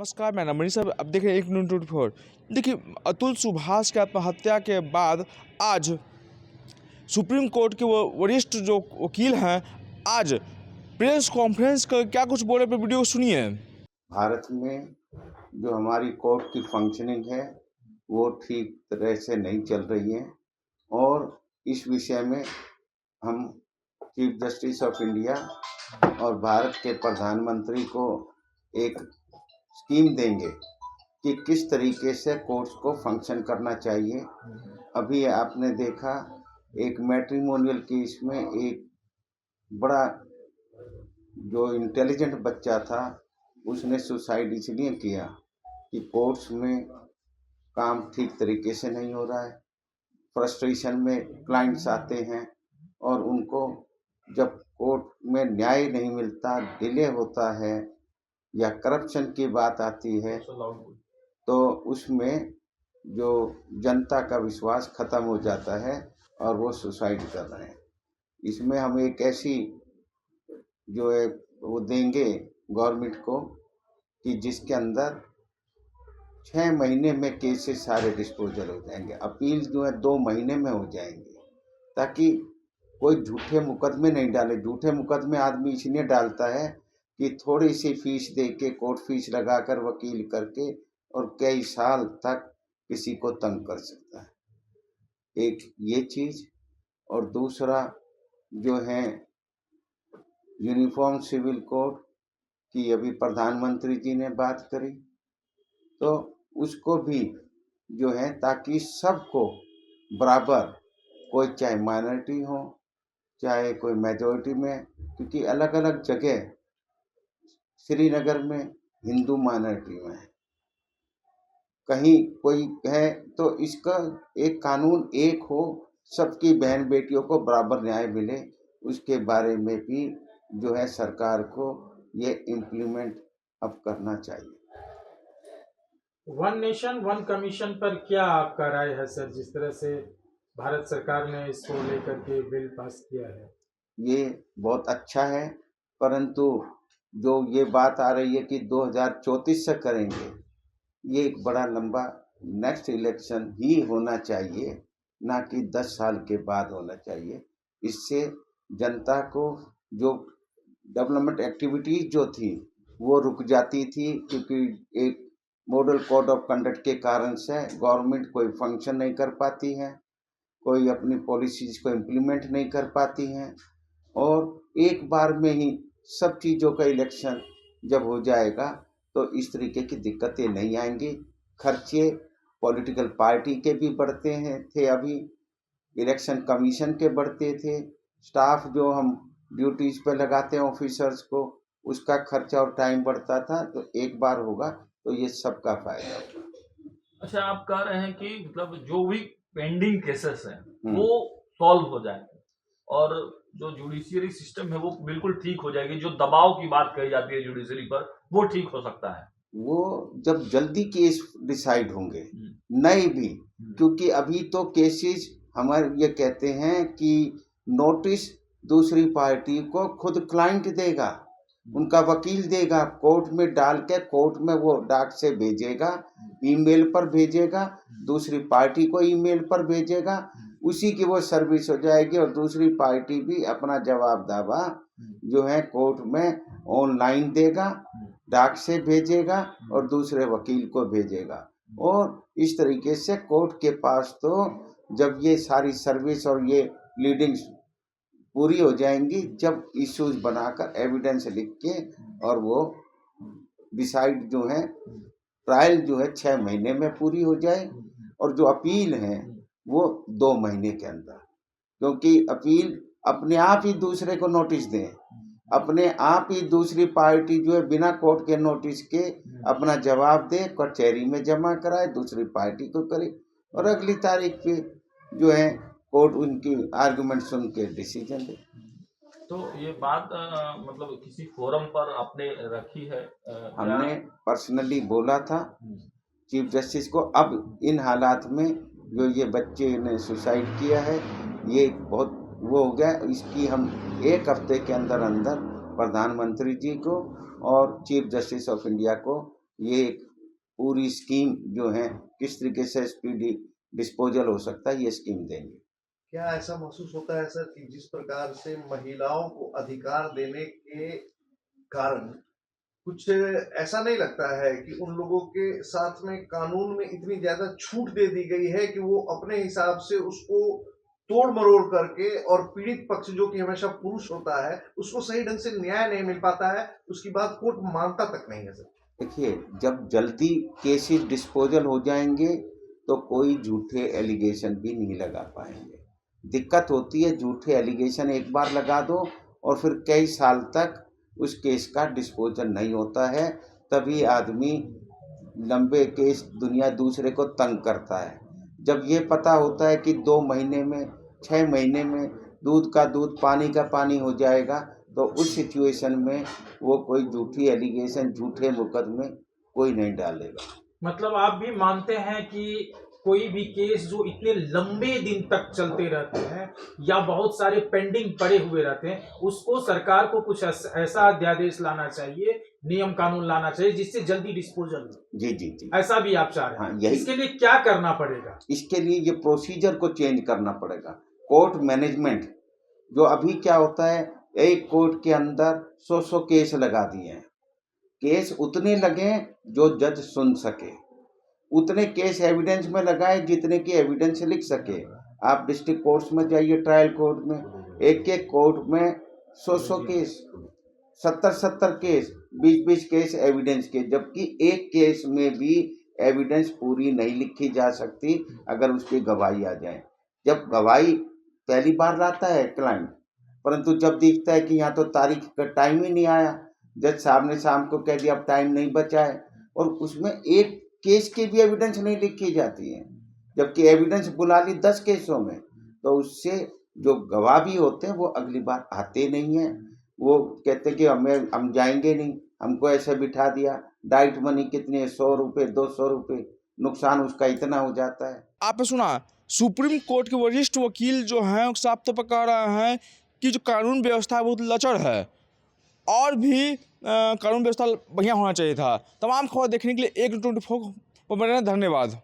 नमस्कार, मैं मनीष साहब। अब देख रहे हैं 1/24। देखिए, अतुल सुभाष की आत्महत्या के बाद आज सुप्रीम कोर्ट के वो वरिष्ठ जो वकील हैं, आज प्रेस कॉन्फ्रेंस कर क्या कुछ बोले पे वीडियो सुनिए। भारत में जो हमारी कोर्ट की फंक्शनिंग है वो ठीक तरह से नहीं चल रही है और इस विषय में हम चीफ जस्टिस ऑफ इंडिया और भारत के प्रधानमंत्री को एक स्कीम देंगे कि किस तरीके से कोर्ट्स को फंक्शन करना चाहिए। अभी आपने देखा एक मैट्रिमोनियल केस में एक बड़ा जो इंटेलिजेंट बच्चा था उसने सुसाइड इसलिए किया कि कोर्ट्स में काम ठीक तरीके से नहीं हो रहा है। फ्रस्ट्रेशन में क्लाइंट्स आते हैं और उनको जब कोर्ट में न्याय नहीं मिलता, डिले होता है या करप्शन की बात आती है तो उसमें जो जनता का विश्वास खत्म हो जाता है और वो सुसाइड कर रहे हैं। इसमें हम एक ऐसी जो है वो देंगे गवर्नमेंट को कि जिसके अंदर 6 महीने में केसेस सारे डिस्पोजल हो जाएंगे। अपील जो है 2 महीने में हो जाएंगे, ताकि कोई झूठे मुकदमे नहीं डाले। झूठे मुकदमे आदमी इसलिए डालता है कि थोड़ी सी फीस दे के, कोर्ट फीस लगाकर, वकील करके और कई साल तक किसी को तंग कर सकता है। एक ये चीज़, और दूसरा जो है यूनिफॉर्म सिविल कोड की अभी प्रधानमंत्री जी ने बात करी, तो उसको भी जो है ताकि सबको बराबर, कोई चाहे माइनॉरिटी हो चाहे कोई मेजॉरिटी में, क्योंकि अलग अलग जगह श्रीनगर में हिंदू माइनॉरिटी में है, कहीं कोई है, तो इसका एक कानून एक हो, सबकी बहन बेटियों को बराबर न्याय मिले, उसके बारे में भी जो है सरकार को ये इम्प्लीमेंट अब करना चाहिए। वन नेशन वन कमीशन पर क्या आपका राय है सर, जिस तरह से भारत सरकार ने इसको लेकर के बिल पास किया है? ये बहुत अच्छा है, परंतु जो ये बात आ रही है कि 2034 से करेंगे, ये एक बड़ा लंबा नेक्स्ट इलेक्शन ही होना चाहिए, ना कि 10 साल के बाद होना चाहिए। इससे जनता को जो डेवलपमेंट एक्टिविटीज़ जो थी वो रुक जाती थी, क्योंकि एक मॉडल कोड ऑफ कंडक्ट के कारण से गवर्नमेंट कोई फंक्शन नहीं कर पाती है, कोई अपनी पॉलिसीज को इम्प्लीमेंट नहीं कर पाती हैं, और एक बार में ही सब चीज़ों का इलेक्शन जब हो जाएगा तो इस तरीके की दिक्कतें नहीं आएंगी। खर्चे पॉलिटिकल पार्टी के भी बढ़ते हैं थे, अभी इलेक्शन कमीशन के बढ़ते थे, स्टाफ जो हम ड्यूटीज़ पे लगाते हैं ऑफिसर्स को, उसका खर्चा और टाइम बढ़ता था। तो एक बार होगा तो ये सबका फायदा होगा। अच्छा, आप कह रहे हैं कि मतलब जो भी पेंडिंग केसेस हैं वो सॉल्व हो जाएंगे और जो जुडिशियरी सिस्टम है वो बिल्कुल ठीक हो जाएगी। जो दबाव की बात कही जाती है जुडिशरी पर, वो ठीक हो सकता है। वो जब जल्दी केस डिसाइड होंगे, नए भी, क्योंकि अभी तो केसेस हमारे ये कहते हैं कि नोटिस दूसरी पार्टी को खुद क्लाइंट देगा, उनका वकील देगा, कोर्ट में डाल के कोर्ट में वो डाक से भेजेगा, ईमेल पर भेजेगा, दूसरी पार्टी को ईमेल पर भेजेगा, उसी की वो सर्विस हो जाएगी और दूसरी पार्टी भी अपना जवाब दावा जो है कोर्ट में ऑनलाइन देगा, डाक से भेजेगा और दूसरे वकील को भेजेगा। और इस तरीके से कोर्ट के पास तो जब ये सारी सर्विस और ये लीडिंग्स पूरी हो जाएंगी, जब इश्यूज बनाकर एविडेंस लिख के और वो डिसाइड जो है ट्रायल जो है 6 महीने में पूरी हो जाए, और जो अपील है वो 2 महीने के अंदर, क्योंकि अपील अपने आप ही दूसरे को नोटिस दें, अपने आप ही दूसरी पार्टी जो है बिना कोर्ट के नोटिस के अपना जवाब दे, कचहरी में जमा कराए, दूसरी पार्टी को करे और अगली तारीख पे जो है कोर्ट उनकी आर्गुमेंट सुन के डिसीजन दे। तो ये बात मतलब किसी फोरम पर आपने रखी है? हमने पर्सनली बोला था चीफ जस्टिस को। अब इन हालात में जो ये बच्चे ने सुसाइड किया है, ये बहुत वो हो गया, इसकी हम 1 हफ्ते के अंदर अंदर प्रधानमंत्री जी को और चीफ जस्टिस ऑफ इंडिया को ये पूरी स्कीम जो है किस तरीके से स्पीडी डिस्पोजल हो सकता है, ये स्कीम देंगे। क्या ऐसा महसूस होता है सर कि जिस प्रकार से महिलाओं को अधिकार देने के कारण कुछ ऐसा नहीं लगता है कि उन लोगों के साथ में कानून में इतनी ज्यादा छूट दे दी गई है कि वो अपने हिसाब से उसको तोड़ मरोड़ करके, और पीड़ित पक्ष जो कि हमेशा पुरुष होता है उसको सही ढंग से न्याय नहीं मिल पाता है, उसकी बात कोर्ट मानता तक नहीं है सर। देखिए, जब जल्दी केसेस डिस्पोजल हो जाएंगे तो कोई झूठे एलिगेशन भी नहीं लगा पाएंगे। दिक्कत होती है झूठे एलिगेशन एक बार लगा दो और फिर कई साल तक उस केस का डिस्पोजल नहीं होता है, तभी आदमी लंबे केस दुनिया दूसरे को तंग करता है। जब ये पता होता है कि 2 महीने में 6 महीने में दूध का दूध पानी का पानी हो जाएगा, तो उस सिचुएशन में वो कोई झूठी एलिगेशन झूठे मुकदमे कोई नहीं डालेगा। मतलब आप भी मानते हैं कि कोई भी केस जो इतने लंबे दिन तक चलते रहते हैं या बहुत सारे पेंडिंग पड़े हुए रहते हैं, उसको सरकार को कुछ ऐसा अध्यादेश लाना चाहिए, नियम कानून लाना चाहिए जिससे जल्दी डिस्पोजल हो। जी जी जी, ऐसा भी आप चाह रहे हैं? हाँ, यही। इसके लिए क्या करना पड़ेगा? इसके लिए ये प्रोसीजर को चेंज करना पड़ेगा। कोर्ट मैनेजमेंट, जो अभी क्या होता है, एक कोर्ट के अंदर 100 केस लगा दिए हैं। केस उतने लगे जो जज सुन सके, उतने केस एविडेंस में लगाए जितने की एविडेंस लिख सके। आप डिस्ट्रिक्ट कोर्ट्स में जाइए, ट्रायल कोर्ट में, एक एक कोर्ट में 100 केस, 70 केस, 20 केस एविडेंस के, जबकि एक केस में भी एविडेंस पूरी नहीं लिखी जा सकती अगर उसकी गवाही आ जाए। जब गवाही पहली बार लाता है क्लाइंट, परंतु जब देखता है कि यहाँ तो तारीख का टाइम ही नहीं आया, जज साहब ने शाम को कह दिया अब टाइम नहीं बचा है, और उसमें एक केस की भी एविडेंस नहीं लिखी जाती है, जबकि एविडेंस बुला ली 10 केसों में, तो उससे जो गवाह भी होते हैं वो अगली बार आते नहीं हैं। वो कहते हैं कि हम जाएंगे नहीं, हमको ऐसे बिठा दिया, डाइट मनी कितने, 100 रुपये 200 रुपये, नुकसान उसका इतना हो जाता है। आपने सुना सुप्रीम कोर्ट के वरिष्ठ वकील जो हैं साफ तौर पर कह रहे हैं कि जो कानून व्यवस्था बहुत लचर है और भी कानून व्यवस्था बढ़िया होना चाहिए था। तमाम खबर देखने के लिए 124 पर बने रहें। धन्यवाद।